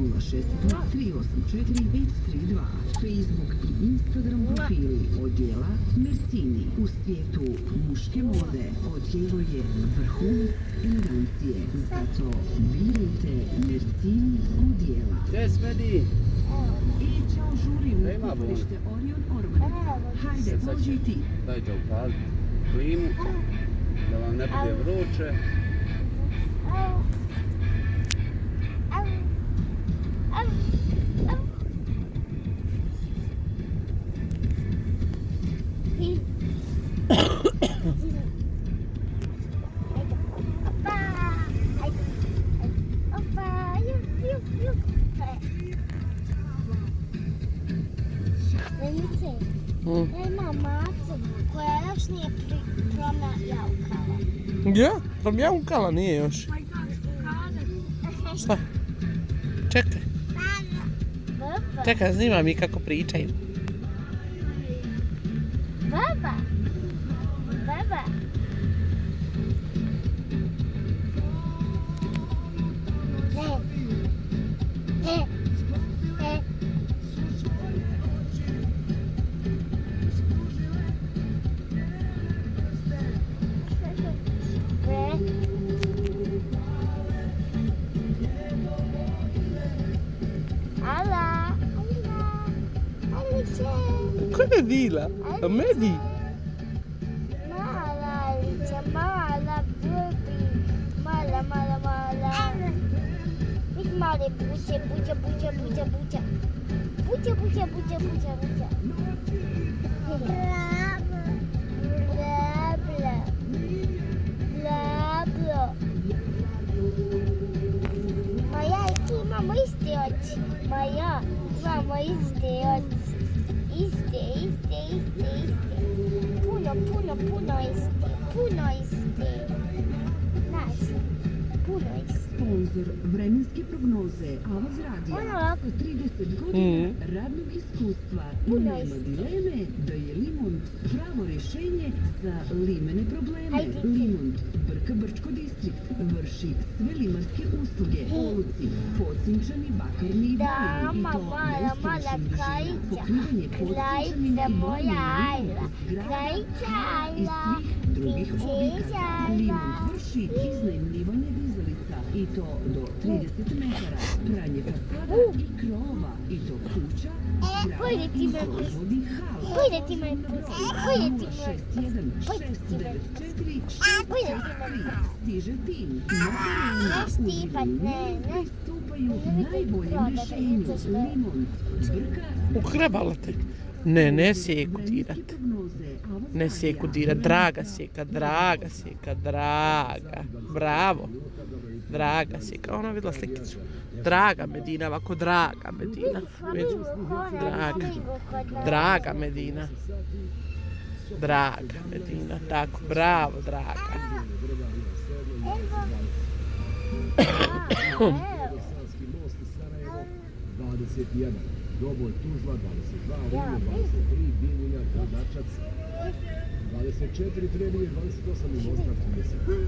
062 384 532. Facebook i Instagram profili odjela Mercini. U svijetu muške mode odjelo je vrhunac elegancije. Zato birajte Mercini odjela. Gdje smedi? I čao žuri u poprište Orion Orman. Hajde, pođi i ti. Dajte upaliti klimu, da vam ne bude vruće. Ima macu koja još nije promjaukala. Ja? Promjaukala nije još. Šta? Čekaj. Baba. Čekaj, snimam i kako pričaju. Baba. Baba. Ne. Ne. Ala. Alice. Koja je Dila? A Medi? Mala Alice, mala baby. Mala. Vidi male buće. Buća. Blablo. Maja, i ti imamo iste oči. Maja, imamo iste oči. Iste. Puno iste. Znaš, puno iste. Sponzor vremenske prognoze Avaz Radija. Ono ovako. 30 godina radnog iskustva. Nema dileme da je Limont pravo rješenje za limene probleme. Ajde. Limont, Brčko distrikt, vrši sve limarske usluge. Oluci, pocinčani, bakarni i Da, bojni. I to mala bez površine dužine. Kajića. Pokrivanje pocinčanim Krajica i moja bojnim Ajla. zgrada Krajica i Ajla. svih drugih objekata. Ajla. Limont vrši iznajmljivanje dizalica i to do 30 metara. Pranje fasada i krova i to kuća, zgrada pojde ti i me proizvodnih hala. Pojde ti me pojde. 061 694 663. Stiže tim. Ne štipat, ne. Pristupaju najboljem rješenju. Limont, Brka, Ukrebala te. Ne sjeku dirat. Ne sjeku dirat. Draga sjeka. Bravo. Draga sjeka. Ona vidjela slikicu. Draga Medina, ovako draga Medina. Draga Medina. Draga Medina. Tako, bravo, draga. Evo. 21, Doboj, Tuzla, 22, Uvije, 23, Bijeljina, Gradačac, 24, Trebinje, 28 i Mostar, 30.